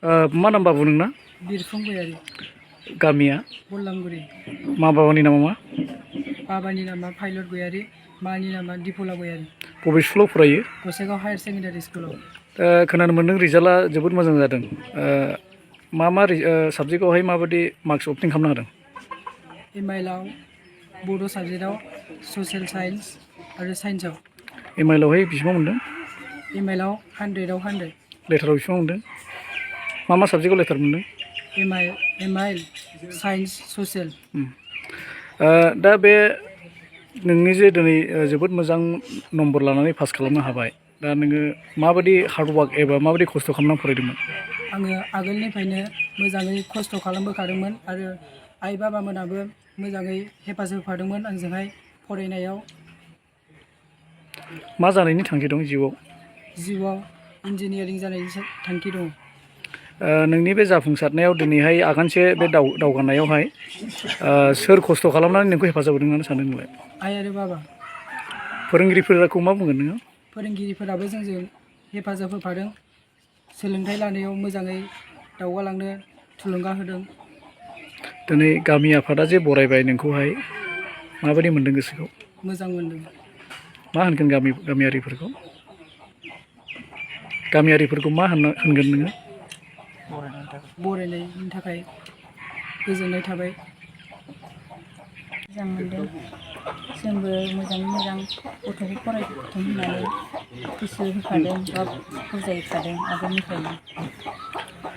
मा नाम बाबु नोंना? बिरफुं गयारी। गामिया? बल्लामगुरि। मा बाबानि नामा मा? बाबानि नामा फाइलट गयारी, मानि नामा दिफला गयारी। बबे स्कुलाव फरायो? गसाइगाव हायार सेकेन्डारि स्कुलाव। खोनानो मोन्दों रिजाल्टआ जोबोद मोजां जादों। मा साबजेक्टआवहाय माबायदि मार्कस अबटेन खालामनो हादों? एमआइएलआव बड' साबजेक्टआव ससियेल साइन्स आरो साइन्सआव। एमआइएलआवहाय बेसेबां मोन्दों? एमआइएलआव 100आव 100। लेटाराव बेसेबां मोन्दों? मा साबजेक्टआव लेटार मोन्दों? एमआइएल साइन्स ससियेल। दा बे नोंनि जे दिनै जोबोद मोजां नम्बर लानानै पास खालामनो हाबाय, दा नोङो माबायदि हार्डवार्क एबा माबायदि खस्थ' खालामनानै फरायदोंमोन? आङो आगोलनिफ्रायनो मोजाङै खस्थ' खालामबोखादोंमोन आरो आइ बाबामोनाबो मोजाङै हेफाजाब होफादोंमोन आंजोंहाय फरायनायाव। मा जानायनि थांखि दं जिउआव? जिउआव इन्जिनियारिं जानायनि थांखि दं। नोंनि बे जाफुंसारनायाव दिनैहाय आगानसे बे दावगानायावहाय सोर खस्थ' खालामनानै नोंखौ हेफाजाब होदों होननानै सानो नोंलाय? आइ आरो बाबा। फोरोंगिरिफोरखौ मा बुंगोन नोङो? फोरोंगिरिफोराबो जोंजों हेफाजाब होफादों, सोलोंथाइ लानायाव मोजाङै दावगालांनो थुलुंगा होदों। दिनै गामि आफादा जे बरायबाय नोंखौहाय, माबायदि मोन्दों गोसोखौ? मोजां मोन्दों। मा होनगोन गामियारिफोरखौ? गामियारिफोरखौ मा होनगोन नोङो? बरायनायनि थाखाय गोजोननाय थाबाय। मोजां मोनदों। जोंबो मोजाङै मोजां गथ'खौ फरायथों होननानै गोसो होखादों बा बुजायखादों आगोलनिफ्रायनो।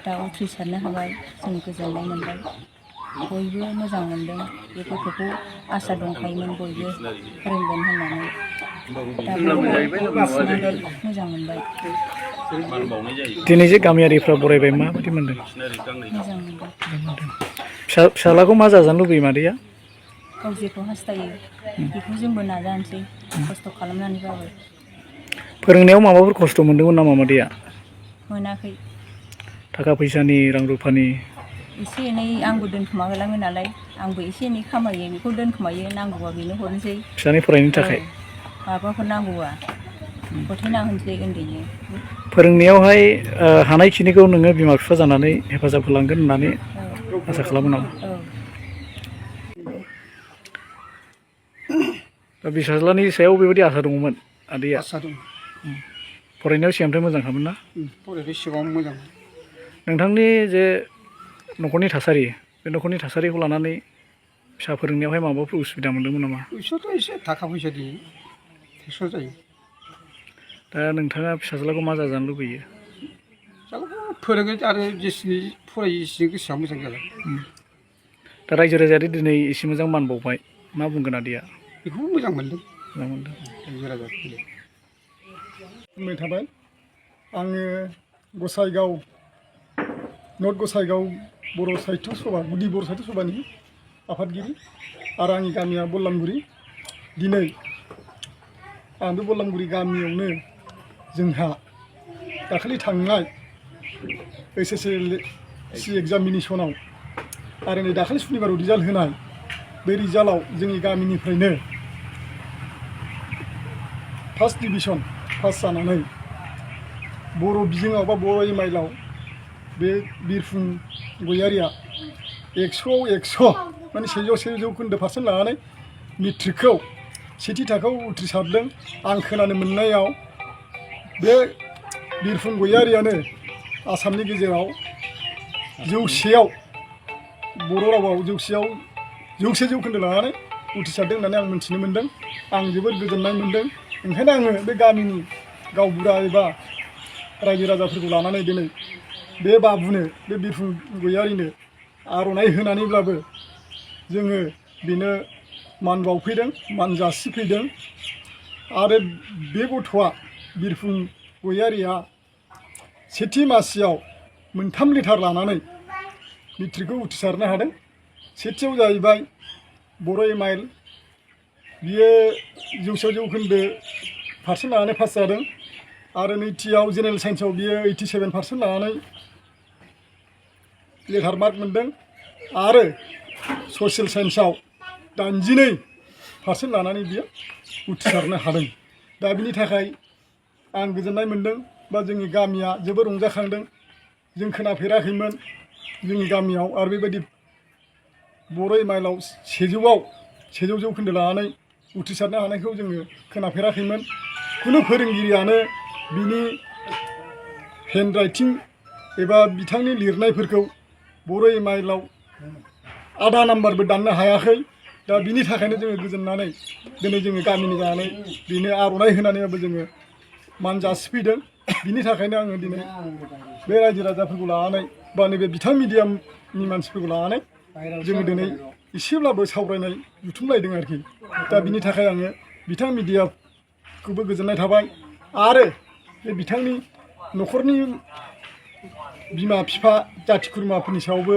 दा उथ्रिसारनो हाबाय, जों गोजोननाय मोनबाय। बयबो मोजां मोनदों। बे गथ'खौ आसा दंखायोमोन बयबो फोरोंगोन होननानै। दा नुसिनानै मोजां मोनबाय। दिनै जे गामियारिफ्रा बरायबाय, माबायदि मोन्दों? मोजां मोनदों। फिसालाखौ मा जाजानो लुबैयो मादैया? गाव जेखौ हास्थायो बेखौ जोंबो नाजानोसै, खस्थ' खालामनानैबाबो। फोरोंनायाव माबाफोर खस्थ' मोन्दोंमोन नामा मादैया? मोनाखै। थाखा फैसानि, रां रुफानि? एसे एनै आंबो दोनखोमाहोलाङो नालाय, आंबो एसे एनै खामायो, बेखौ दोनखोमायो, नांगौबा बेनो हरनोसै। फिसानि फरायनो थाखाय? माबाफोर नांगौबा गथायना होनोसै उन्दैनो। फोरोंनायावहाय हानायखिनिखौ नोङो बिमा बिफा जानानै हेफाजाब होलांगोन होननानै आसा खालामो नामा? दा फिसाज्लानि सायाव बेबायदि आसा दङमोन आदैया? आसा दं। फरायनायाव सिगांनिफ्राय मोजांखामोन ना? फरायनाय सिगाङाव मोजां। नोंथांनि जे न'खरनि थासारि, बे न'खरनि थासारिखौ लानानै फिसा फोरोंनायावहाय माबाफोर उसुबिदा मोन्दोंमोन नामा? उसुबिदाथ' एसे थाखा फैसानि टेनसन जायो। दा नोंथाङा फिसाज्लाखौ मा जाजानो लुबैयो? फिसाज्लाखौ फोरोङो आरो जेसेनि फरायो एसेनो गोसोआ मोजां जागोन। दा रायजो राजायादि दिनै एसे मोजां मान बावबाय, मा बुंगोन आदैया? बेखौबो मोजां मोन्दों। मोजां मोनदों। रायजो राजाफोरनो बुंनाय थाबाय। आङो गसाइगाव, नर्थ गसाइगाव बर' साहित्य सभा, गुदि बर' साहित्य सभानि आफादगिरि आरो आंनि गामिया बल्लामगुरि। दिनै आं बे बल्लामगुरि गामियावनो जोंहा दाखालि थांनाय SSLC एग्जामिनेसनाव आरो नै दाखालि सुनिबाराव रिजाल्ट होनाय, बे रिजाल्टआव जोंनि गामिनिफ्रायनो फार्स्ट डिभिजन पास जानानै बर' बिजोङाव बा बर' एमआइएलआव बे बिरफुं गयारिया 100आव 100 माने 100% लानानै मेट्रिकखौ सेथि थाखोआव उथ्रिसारदों। आं खोनानो मोननायाव बे बिरफुं गयारियानो आसामनि गेजेराव जौसेयाव, बर' रावाव जौसेयाव 100% लानानै उथ्रिसारदों होननानै आं मिथिनो मोन्दों। आं जोबोद गोजोननाय मोन्दों। ओंखायनो आङो बे गामिनि गावबुरा एबा रायजो राजाफोरखौ लानानै दिनै बे बाबुनो, बे बिरफुं गयारिनो आर'नाइ होनानैब्लाबो जोङो बेनो मान बावफैदों, मान जासिफैदों। आरो बे गथ'आ, बिरफुं गयारिया सेथि मासियाव 3 लेटार लानानै मेट्रिकखौ उथ्रिसारनो हादों। सेथियाव जाहैबाय बर' एमआइएल, बियो 100% लानानै पास जादों। आरो नैथियाव जेनेरेल साइन्सआव बियो 87% लानानै लेटार मार्क मोन्दों। आरो ससियेल साइन्सआव 82% लानानै बियो उथ्रिसारनो हादों। दा बिनि थाखाय आं गोजोननाय मोन्दों, बा जोंनि गामिया जोबोद रंजाखांदों। जों खोनाफेराखैमोन जोंनि गामियाव आरो बेबायदि बर' एमाइलआव 100 जौखोन्दो लानानै उथ्रिसारनो हानायखौ जोङो खोनाफेराखैमोन खुनु फोरोंगिरियानो बिनि हेन्ड राइटिं एबा बिथांनि लिरनायफोरखौ बर' एमाइलआव आधा नाम्बारबो दाननो हायाखै दा बिनि थाखायनो जोङो गोजोननानै दिनै जोङो गामिनि जानानै बेनो आर'नाइ होनानैबाबो जोङो मान जासिफैदों बिनि थाखायनो आङो दिनै बे रायजो राजाफोरखौ लानानै बा नैबे बिथां मिडियामनि मानसिफोरखौ लानानै जोङो दिनै एसेब्लाबो सावरायनाय जुथुमलायदों आरोखि दा बिनि थाखाय आङो बिथां मिडियाखौबो गोजोननाय थाबाय आरो बे बिथांनि न'खरनि बिमा बिफा जाथि खुरमाफोरनि सायावबो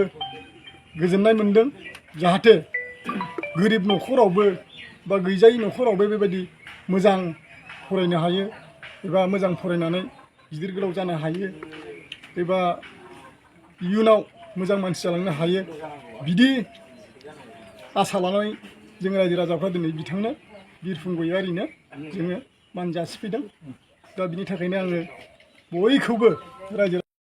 गोजोननाय मोन्दों जाहाथे गोरिब न'खरावबो बा गैजायै न'खरावबो बेबायदि मोजां फरायनो हायो एबा मोजां फरायनानै गिदिर गोलाव जानो हायो एबा इयुनाव मोजां मानसि जालांनो हायो बिदि आसा लानानै जों रायजो राजाफ्रा दिनै बिथांनो बिरफुं गयारिनो जोङो मान जासिफैदों दा बिनि थाखायनो आङो बयखौबो रायजो